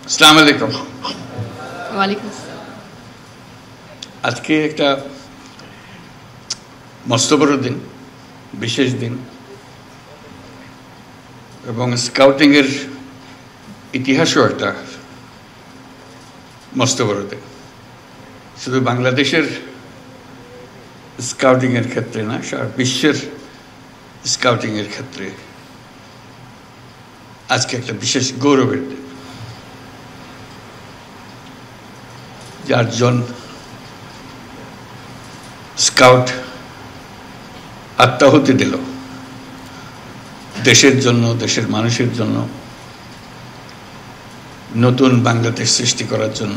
আসসালামু আলাইকুম। ওয়ালাইকুম আসসালাম। আজকে একটা মস্ত বড় দিন, বিশেষ দিন, এবং স্কাউটিংয়ের ইতিহাসও একটা মস্ত বড় দিন। শুধু বাংলাদেশের স্কাউটিংয়ের ক্ষেত্রে না, সারা বিশ্বের স্কাউটিংয়ের ক্ষেত্রে আজকে একটা বিশেষ গৌরবের দিন। 4 জন স্কাউট আত্মাহুতি দিল দেশের জন্য, দেশের মানুষের জন্য, নতুন বাংলাদেশ সৃষ্টি করার জন্য।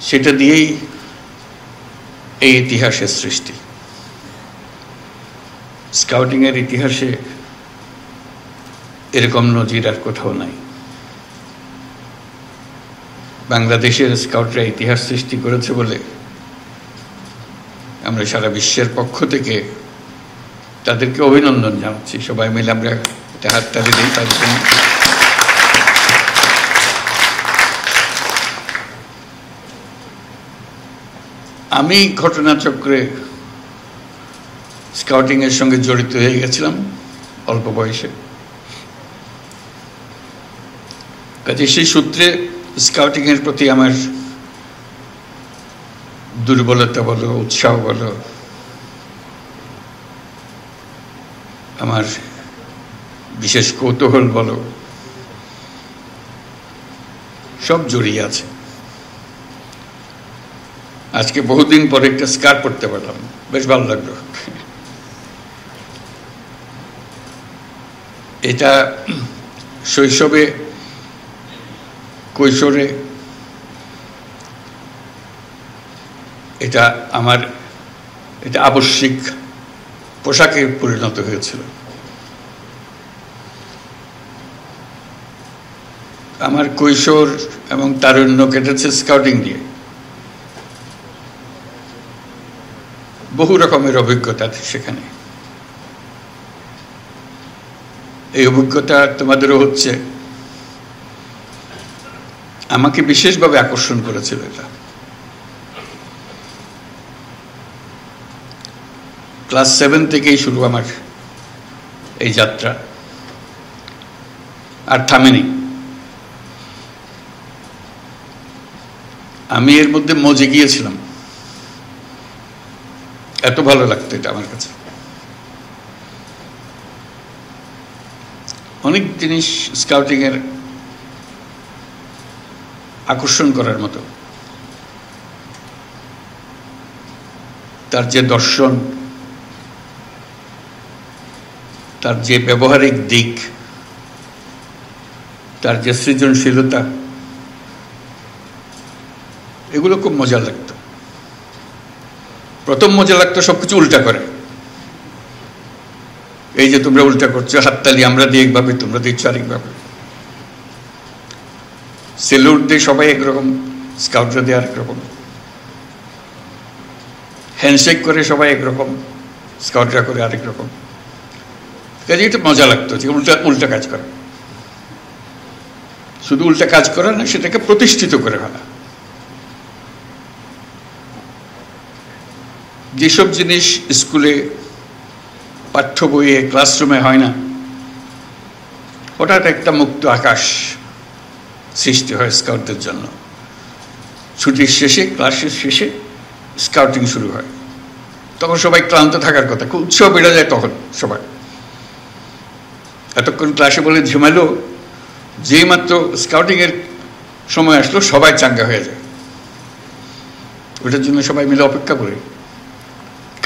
সেটা দিয়েই এই ইতিহাসের সৃষ্টি। স্কাউটিংয়ের ইতিহাসে এরকম নজির আর কোথাও নাই। বাংলাদেশের স্কাউটরা ইতিহাস সৃষ্টি করেছে বলে আমরা সারা বিশ্বের পক্ষ থেকে তাদেরকে অভিনন্দন জানাচ্ছি। সবাই মিলে আমরা একটা হাততালি দিই তাদের জন্য। আমি ঘটনাচক্রে স্কাউটিংয়ের সঙ্গে জড়িত হয়ে গেছিলাম অল্প বয়সে। কাজে সেই সূত্রে স্কাউটিংয়ের প্রতি আমার দুর্বলতা বলো, উৎসাহ বলো, আমার বিশেষ কৌতূহল বলো, সব জড়িয়ে আছে। আজকে বহুদিন পরে একটা স্কার্ট পরতে পারলাম, বেশ ভালো লাগলো। এটা শৈশবে, কৈশোরে এটা আমার এটা আবশ্যিক পোশাকে পরিণত হয়েছিল। আমার কৈশোর এবং তারুণ্য কেটেছে স্কাউটিং দিয়ে। বহু রকমের অভিজ্ঞতা সেখানে। এই অভিজ্ঞতা তোমাদেরও হচ্ছে। আমাকে বিশেষভাবে আকর্ষণ করেছিল এটা। ক্লাস 7 থেকেই শুরু আমার এই যাত্রা, আর থামেনি। আমি এর মধ্যে মজে গিয়েছিলাম, এত ভালো লাগতো এটা আমার কাছে। অনেক জিনিস স্কাউটিংয়ের আকর্ষণ করার মতো। তার যে দর্শন, তার যে ব্যবহারিক দিক, তার যে সৃজনশীলতা, এগুলো খুব মজা লাগতো। প্রথম মজা লাগতো সবকিছু উল্টা করে। এই যে তোমরা উল্টা করছো, হাততালি আমরা দিই একভাবে, তোমরা দিচ্ছ আরেকভাবে। সেলুট দিয়ে সবাই একরকম, স্কাউটরা দিয়ে আরেক রকম। হ্যান্ডশেক করে সবাই একরকম, স্কাউটরা করে আরেক রকম। কাজে এটা মজা লাগতো যে উল্টা উল্টা কাজ করা। শুধু উল্টা কাজ করা না, সেটাকে প্রতিষ্ঠিত করে ফেলা। যেসব জিনিস স্কুলে, পাঠ্য বইয়ে, ক্লাসরুমে হয় না, হঠাৎ একটা মুক্ত আকাশ সৃষ্টি হয় স্কাউটদের জন্য। ছুটির শেষে, ক্লাসের শেষে স্কাউটিং শুরু হয়। তখন সবাই ক্লান্ত থাকার কথা, খুব উৎসাহ বেড়ে যায় তখন সবাই। এতক্ষণ ক্লাসে বলে ঝিমালো, যেই মাত্র স্কাউটিংয়ের সময় আসলো সবাই চাঙ্গা হয়ে যায়। ওটার জন্য সবাই মিলে অপেক্ষা করে,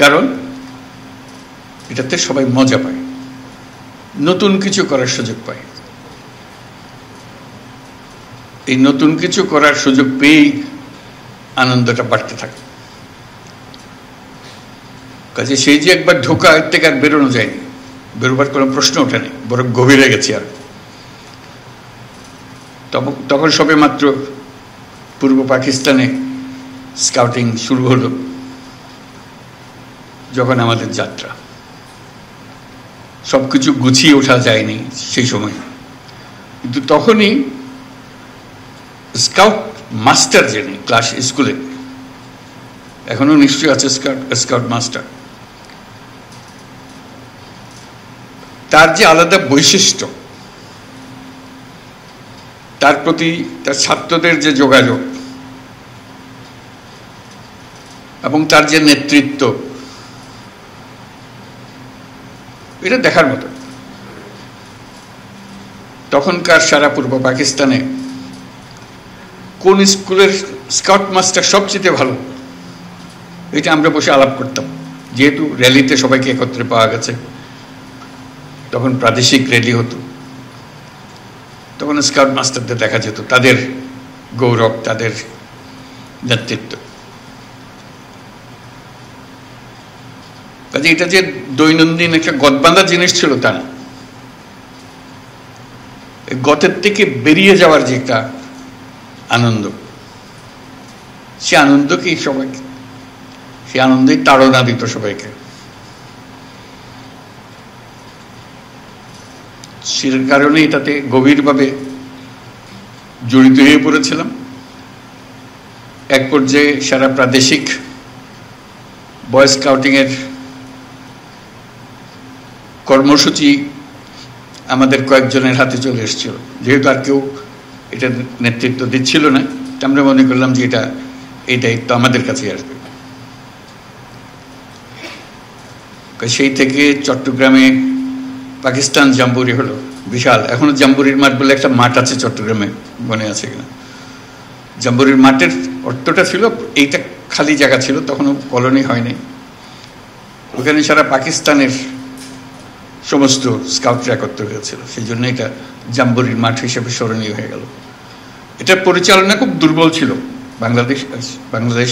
কারণ এটাতে সবাই মজা পায়, নতুন কিছু করার সুযোগ পায়। এই নতুন কিছু করার সুযোগ পেয়েই আনন্দটা বাড়তে থাকে। কাজে সেই যে একবার ঢোকা, এর থেকে আর বেরোনো যায়নি, বেরোবার কোনো প্রশ্ন ওঠেনি, বরং গভীরে গেছি। আর তখন সবে মাত্র পূর্ব পাকিস্তানে স্কাউটিং শুরু হলো, যখন আমাদের যাত্রা। সব কিছু গুছিয়ে ওঠা যায়নি সেই সময়, কিন্তু তখনই স্কাউট মাস্টার যিনি ক্লাস স্কুলে, এখনো নিশ্চয়ই আছে স্কাউট মাস্টার, তার যে আলাদা বৈশিষ্ট্য, তার প্রতি তার ছাত্রদের যে যোগাযোগ এবং তার যে নেতৃত্ব, এটা দেখার মতো। তখনকার সারা পূর্ব পাকিস্তানে কোন স্কুলের স্কাউট মাস্টার সবচেয়ে ভালো, এটা আমরা বসে আলাপ করতাম। যেহেতু র্যালিতে সবাইকে একত্রে পাওয়া গেছে, তখন প্রাদেশিক র্যালি হতো, তখন স্কাউট মাস্টারদের দেখা যেত, তাদের গৌরব, তাদের নেতৃত্ব। কাজে এটা যে দৈনন্দিন একটা গদবাঁধা জিনিস ছিল তা না, গতের থেকে বেরিয়ে যাওয়ার যে একটা আনন্দ, সে আনন্দকেই সবাইকে, সে আনন্দেই তাড়না দিত সবাইকে। সে কারণে এটাতে গভীরভাবে জড়িত হয়ে পড়েছিলাম। এক পর্যায়ে সারা প্রাদেশিক বয় স্কাউটিংয়ের কর্মসূচি আমাদের কয়েকজনের হাতে চলে এসেছিল। যেহেতু আর কেউ এটা নেতৃত্ব দিচ্ছিল না, আমরা মনে করলাম যে এই দায়িত্ব আমাদের কাছেই আসবে। সেই থেকে চট্টগ্রামে পাকিস্তান জাম্বুরি হলো, বিশাল। এখনো জাম্বুরির মাঠ বলে একটা মাঠ আছে চট্টগ্রামে, মনে আছে কিনা? জাম্বুরির মাঠের অর্থটা ছিল, এইটা খালি জায়গা ছিল, তখনও কলোনি হয়নি। ওখানে সারা পাকিস্তানের সমস্ত স্কাউটরা একত্র হয়েছিল, সেই জন্য এটা জাম্বুরির মাঠ হিসেবে স্মরণীয় হয়ে গেল। এটার পরিচালনা খুব দুর্বল ছিল। বাংলাদেশ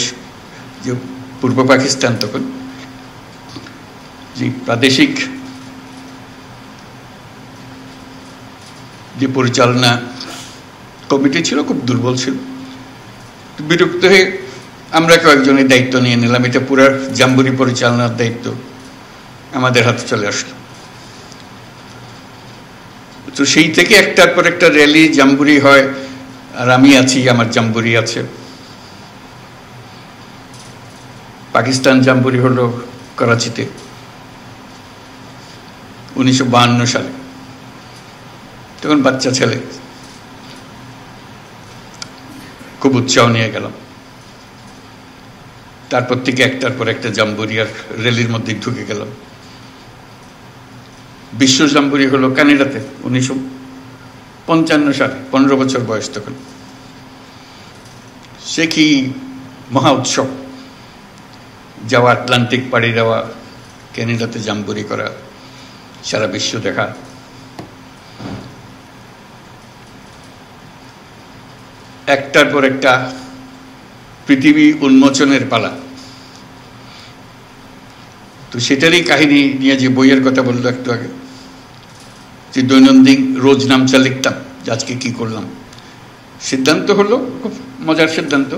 যে পূর্ব পাকিস্তান, তখন যে প্রাদেশিক যে পরিচালনা কমিটি ছিল খুব দুর্বল ছিল। বিরক্ত হয়ে আমরা কয়েকজনের দায়িত্ব নিয়ে নিলাম। এটা পুরো জাম্বুরি পরিচালনার দায়িত্ব আমাদের হাতে চলে আসলো। তো সেই থেকে একটার পর একটা র্যালি জাম্বুরি হয়, আর আমি আছি, আমার জাম্বুরি আছে। পাকিস্তান জাম্বুরি হলো করাচিতে 1952 সালে। তখন বাচ্চা ছেলে, খুব উৎসাহ নিয়ে গেলাম। তারপর থেকে একটার পর একটা জাম্বুরি আর র্যালির মধ্যে ঢুকে গেলাম। বিশ্ব জাম্বুরি হলো কানাডাতে 1955 সালে, 15 বছর বয়স তখন। সে কি মহা উৎসব, যাওয়া, আটলান্টিক পাড়ি দেওয়া, ক্যানাডাতে জাম্বুরি করা, সারা বিশ্ব দেখা। একটার পর একটা পৃথিবী উন্মোচনের পালা। তো সেটারই কাহিনী নিয়ে যে বইয়ের কথা বললো একটু আগে, যে দৈনন্দিন রোজ নামচা লিখতাম যে আজকে কি করলাম। সিদ্ধান্ত হলো, খুব মজার সিদ্ধান্ত,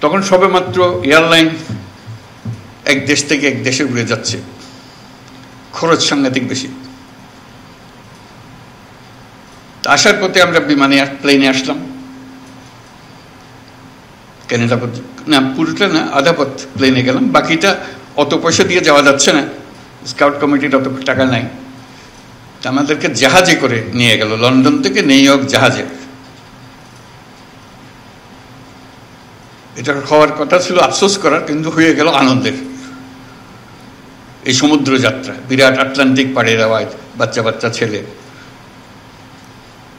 তখন সবে মাত্র এয়ারলাইন এক দেশ থেকে এক দেশে উড়ে যাচ্ছে, খরচ সাংঘাতিক বেশি। আসার পথে আমরা প্লেনে আসলাম ক্যানাডা, না পুরোটা না, আধা পথ প্লেনে গেলাম, বাকিটা অত পয়সা দিয়ে যাওয়া যাচ্ছে না, স্কাউট কমিটির অত টাকা নাই। আমাদেরকে জাহাজে করে নিয়ে গেল, লন্ডন থেকে নিউ ইয়র্ক জাহাজে। এটা হওয়ার কথা ছিল আফসোস করার, কিন্তু হয়ে গেল আনন্দের। এই সমুদ্র যাত্রা, বিরাট আটলান্টিক পাড়ে দেওয়া, বাচ্চা বাচ্চা ছেলে,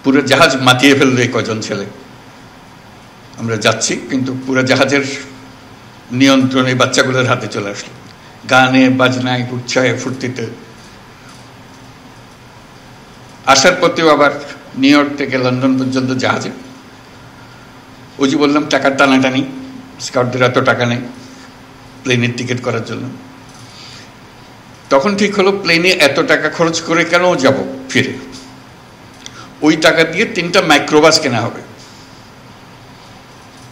পুরো জাহাজ মাতিয়ে ফেললো এই কজন ছেলে। আমরা যাচ্ছি, কিন্তু পুরো জাহাজের নিয়ন্ত্রণ এই বাচ্চাগুলোর হাতে চলে আসলো, গানে বাজনায় উৎসাহে ফুর্তিতে। আসার পথেও আবার নিউ ইয়র্ক থেকে লন্ডন পর্যন্ত জাহাজে। ওই যে বললাম টাকার টানাটানি, স্কাউটদের এত টাকা নেই প্লেনের টিকিট করার জন্য। তখন ঠিক হলো প্লেনে এত টাকা খরচ করে কেন যাব ফিরে, ওই টাকা দিয়ে 3টা মাইক্রোবাস কেনা হবে।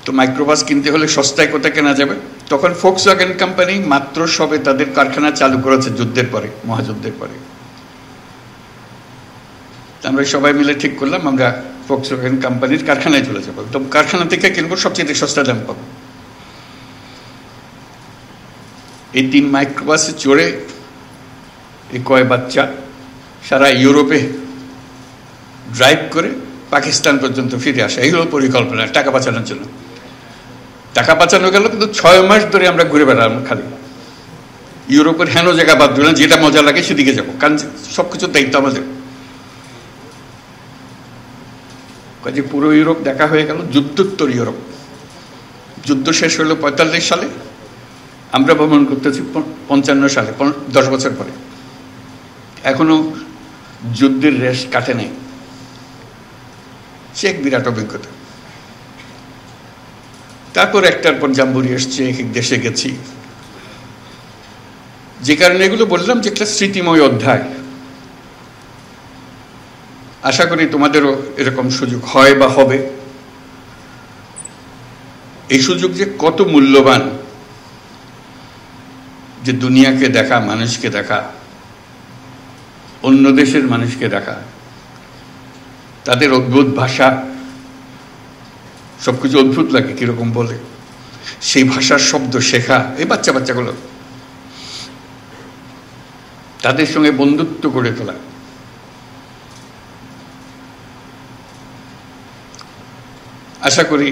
তো মাইক্রোবাস কিনতে হলে সস্তায় কোথায় কেনা যাবে? তখন ফোক্সওয়াগন কোম্পানি মাত্র সবে তাদের কারখানা চালু করেছে যুদ্ধের পরে, মহাযুদ্ধের পরে। আমরা সবাই মিলে ঠিক করলাম আমরা ফক্সওয়াগন কোম্পানির কারখানায় চলে যাবো, একদম কারখানা থেকে কিনবো, সবচেয়ে সস্তা দাম পাবো। এই 3 মাইক্রোবাসে চড়ে এই কয় বাচ্চা সারা ইউরোপে ড্রাইভ করে পাকিস্তান পর্যন্ত ফিরে আসা, এই হলো পরিকল্পনা টাকা বাঁচানোর জন্য। টাকা বাঁচানো গেল, কিন্তু 6 মাস ধরে আমরা ঘুরে বেড়ালাম খালি ইউরোপের হেন জায়গা বাদ দিলাম, যেটা মজা লাগে সেদিকে যাবো, কারণ সবকিছুর দায়িত্ব আমাদের। কাজে পুরো ইউরোপ দেখা হয়ে গেল, যুদ্ধোত্তর ইউরোপ। যুদ্ধ শেষ হলো 45 সালে, আমরা ভ্রমণ করতেছি 55 সালে, 10 বছর পরে। এখনো যুদ্ধের রেশ কাটে নাই। সে এক বিরাট অভিজ্ঞতা। তারপর একটার পর জাম্বুরি এসছে, এক এক দেশে গেছি। যে কারণে এগুলো বললাম যে একটা স্মৃতিময় অধ্যায়। আশা করি তোমাদেরও এরকম সুযোগ হয় বা হবে। এই সুযোগ যে কত মূল্যবান, যে দুনিয়াকে দেখা, মানুষকে দেখা, অন্য দেশের মানুষকে দেখা, তাদের অদ্ভুত ভাষা, সবকিছু অদ্ভুত লাগে কিরকম বলে, সেই ভাষার শব্দ শেখা, এই বাচ্চাগুলো, তাদের সঙ্গে বন্ধুত্ব গড়ে তোলা। আশা করি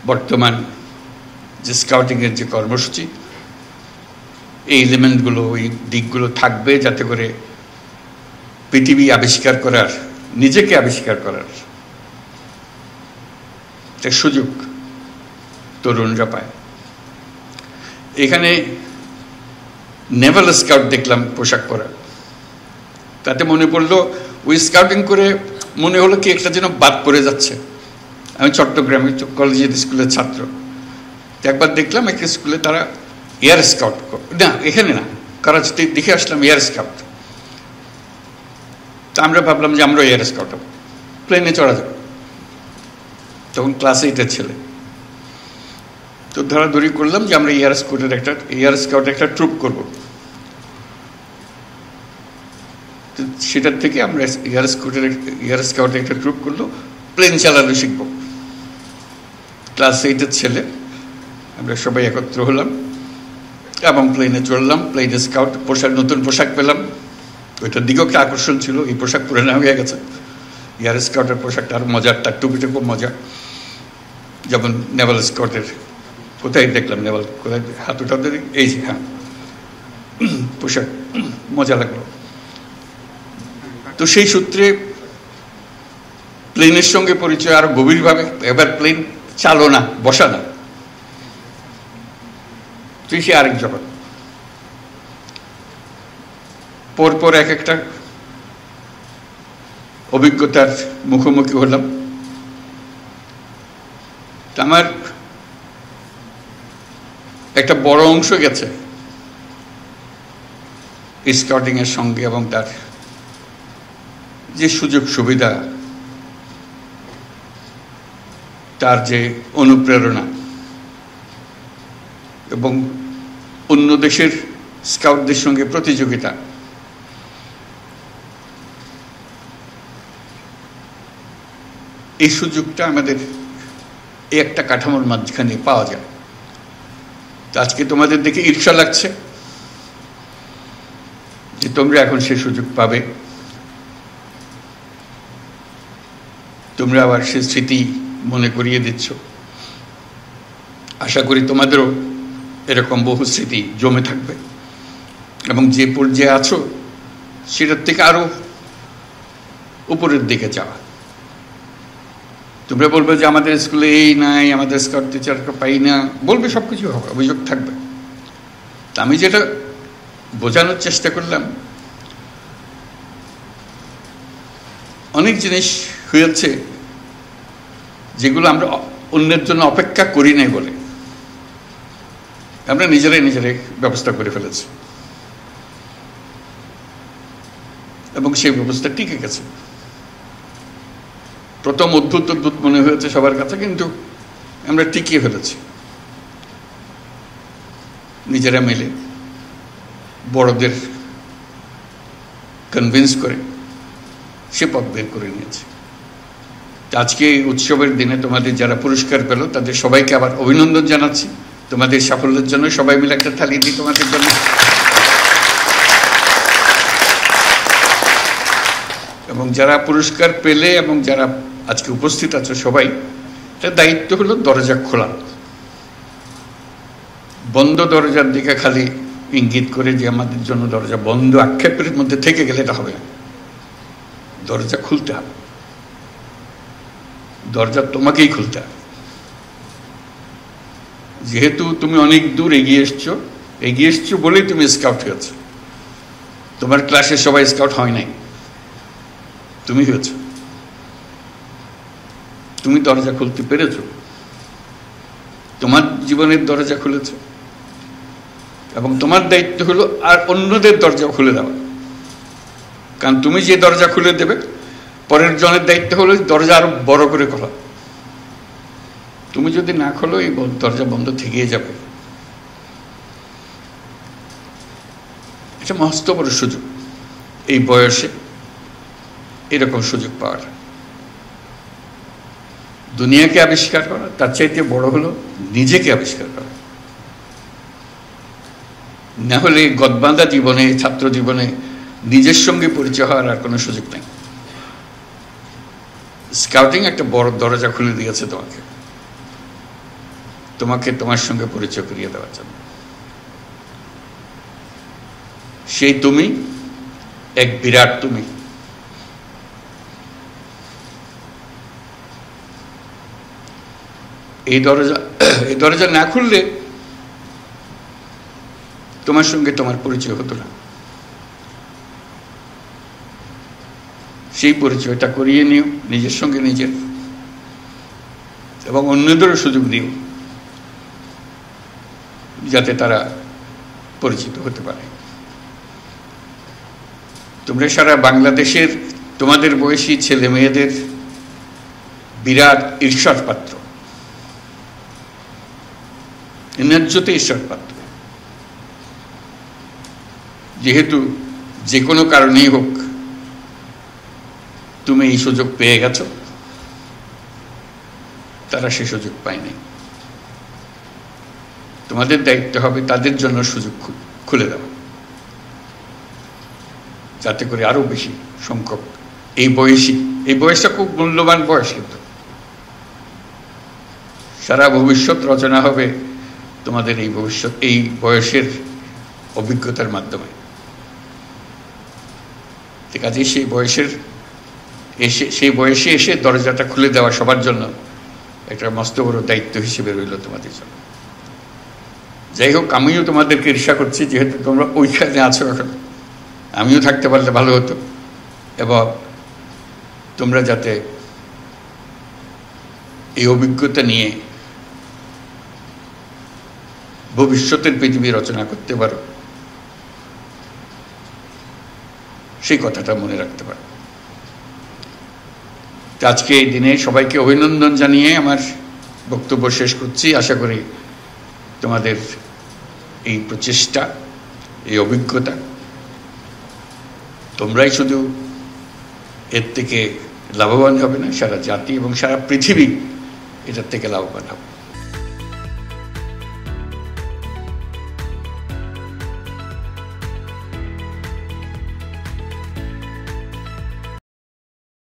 বর্তমান যে স্কাউটিংয়ের যে কর্মসূচি, এই এলিমেন্টগুলো, এই দিকগুলো থাকবে, যাতে করে পৃথিবী আবিষ্কার করার, নিজেকে আবিষ্কার করার একটা সুযোগ তরুণরা পায়। এখানে নেভাল স্কাউট দেখলাম পোশাক পরা, তাতে মনে পড়লো ওই স্কাউটিং করে মনে হলো কি একটা যেন বাদ পড়ে যাচ্ছে। আমি চট্টগ্রামে কলেজের স্কুলের ছাত্র, একবার দেখলাম একটা স্কুলে তারা এয়ার স্কাউট, না এখানে না, করাচিতে দেখে আসলাম এয়ার স্কাউট। তা আমরা ভাবলাম যে আমরা এয়ার স্কাউট হবো, প্লেনে চড়া যাবে। তখন ক্লাস 8-এর ছেলে, তো ধরাধরি করলাম যে আমরা এয়ার স্কাউটের একটা ট্রুপ করব। সেটার থেকে আমরা এয়ার স্কাউটের একটা ট্রুপ করলো, প্লেন চালানো শিখব। ক্লাস 8-এর ছেলে আমরা সবাই একত্র হলাম এবং প্লেনে চড়লাম। প্লেনে স্কাউট নতুন পোশাক পেলাম, ওইটার দিকেও একটা আকর্ষণ ছিল। এই পোশাক পুরানো হয়ে গেছে, এয়ার স্কাউটের পোশাকটা আরো মজার, তার টুপিটা খুব মজা। যেমন নেভাল স্কাউটের, কোথায় দেখলাম নেভাল, কোথায় হাতুটা, এই যে, হ্যাঁ, পোশাক মজা লাগলো। তো সেই সূত্রে প্লেনের সঙ্গে পরিচয় আরো গভীরভাবে। এবার প্লেন চালো না, বসা না, তুই সে আরেক জগৎ। পরপর এক একটা অভিজ্ঞতার মুখোমুখি হলাম। আমার একটা বড় অংশ গেছে স্কাউটিং এর সঙ্গে, এবং তার যে সুযোগ সুবিধা, তার যে অনুপ্রেরণা, এবং অন্য দেশের স্কাউটদের সঙ্গে প্রতিযোগিতা, এই সুযোগটা আমাদের এই একটা কাঠামোর মাঝখানে পাওয়া যায়। আজকে তোমাদের দেখে ঈর্ষা লাগছে যে তোমরা এখন সেই সুযোগ পাবে, তোমরা আবার সে স্মৃতি মনে করিয়ে দিচ্ছ। আশা করি তোমাদেরও এরকম বহু স্মৃতি জমে থাকবে, এবং যে পর্যায়ে আছো সেটার থেকে আরো উপরের দিকে যাওয়া। তোমরা বলবে যে আমাদের স্কুলে এই নাই, আমাদের স্কাউট টিচারকে পাই না, বলবে, সবকিছু হবে, অভিযোগ থাকবে। তা আমি যেটা বোঝানোর চেষ্টা করলাম, অনেক জিনিস হয়েছে যেগুলো আমরা অন্যের জন্য অপেক্ষা করি নাই বলে আমরা নিজেরাই ব্যবস্থা করে ফেলেছি, এবং সেই ব্যবস্থা টিকে গেছে। প্রথম অদ্ভুত মনে হয়েছে সবার কাছে, কিন্তু আমরা টিকিয়ে ফেলেছি নিজেরা মিলে, বড়দের কনভিন্স করে সে পথ বের করে নিয়েছে। আজকে এই উৎসবের দিনে তোমাদের যারা পুরস্কার পেল তাদের সবাইকে আবার অভিনন্দন জানাচ্ছি। তোমাদের সাফল্যের জন্য সবাই মিলে একটা তালি দিই তোমাদের জন্য। এবং যারা পুরস্কার পেলে এবং যারা আজকে উপস্থিত আছো সবাই, তার দায়িত্ব হলো দরজা খোলা। বন্ধ দরজার দিকে খালি ইঙ্গিত করে যে আমাদের জন্য দরজা বন্ধ আক্ষেপের মধ্যে থেকে গেলে এটা হবে না। দরজা খুলতে হবে, দরজা তোমাকেই খুলতে হবে। যেহেতু তুমি অনেক দূর এগিয়ে এসছো বলেই তুমি স্কাউট হয়েছ। তোমার ক্লাসে সবাই স্কাউট হয় নাই, তুমি হয়েছ। তুমি দরজা খুলতে পেরেছ, তোমার জীবনের দরজা খুলেছ, এবং তোমার দায়িত্ব হলো আর অন্যদের দরজা খুলে দেওয়া। কারণ তুমি যে দরজা খুলে দেবে, পরের জনের দায়িত্ব হলো দরজা আরো বড় করে খোলা। তুমি যদি না খোলো এই দরজা বন্ধ থেকেই যাবে। এটা মস্ত বড় সুযোগ এই বয়সে এরকম সুযোগ পাওয়ার। দুনিয়াকে আবিষ্কার করা, তার চাইতে বড় হলো নিজেকে আবিষ্কার করা। না হলে গদবাঁধা জীবনে, ছাত্র জীবনে নিজের সঙ্গে পরিচয় হওয়ার আর কোনো সুযোগ নেই। স্কাউটিং একটা বড় দরজা খুলে দিয়েছে তোমাকে তোমার সঙ্গে পরিচয় করিয়ে দেওয়ার জন্য। সেই তুমি এক বিরাট তুমি। এই দরজা না খুললে তোমার সঙ্গে তোমার পরিচয় হতো না। সেই পরিচয়টা করিয়ে নিও নিজের সঙ্গে নিজের, এবং অন্যদেরও সুযোগ দিও যাতে তারা পরিচিত হতে পারে। তোমরা সারা বাংলাদেশের তোমাদের বয়সী ছেলে মেয়েদের বিরাট ঈর্ষার পাত্র, ন্যায্যতে ঈর্ষার পাত্র। যেহেতু যে কোনো কারণেই হোক তুমি এই সুযোগ পেয়ে গেছো, তারা সে সুযোগ পায়নি। তোমাদের দায়িত্ব হবে তাদের জন্য সুযোগ খুলে দেওয়া, যাতে করে আরো বেশি সংখ্যক এই বয়সটা খুব মূল্যবান বয়স। কিন্তু সারা ভবিষ্যৎ রচনা হবে তোমাদের এই বয়সের অভিজ্ঞতার মাধ্যমে। কাজেই সেই বয়সে এসে দরজাটা খুলে দেওয়া সবার জন্য একটা মস্ত বড় দায়িত্ব হিসেবে রইল তোমাদের জন্য। যাই হোক, আমিও তোমাদেরকে ঈর্ষা করছি, যেহেতু তোমরা ওইখানে আছো এখন। আমিও থাকতে পারলে ভালো হতো, এবং তোমরা যাতে এই অভিজ্ঞতা নিয়ে ভবিষ্যতের পৃথিবী রচনা করতে পারো, সেই কথাটা মনে রাখতে পারো। আজকে এই দিনে সবাইকে অভিনন্দন জানিয়ে আমার বক্তব্য শেষ করছি। আশা করি তোমাদের এই প্রচেষ্টা, এই অভিজ্ঞতা, তোমরাই শুধু এর থেকে লাভবান হবে না, সারা জাতি এবং সারা পৃথিবী এটার থেকে লাভবান হবে।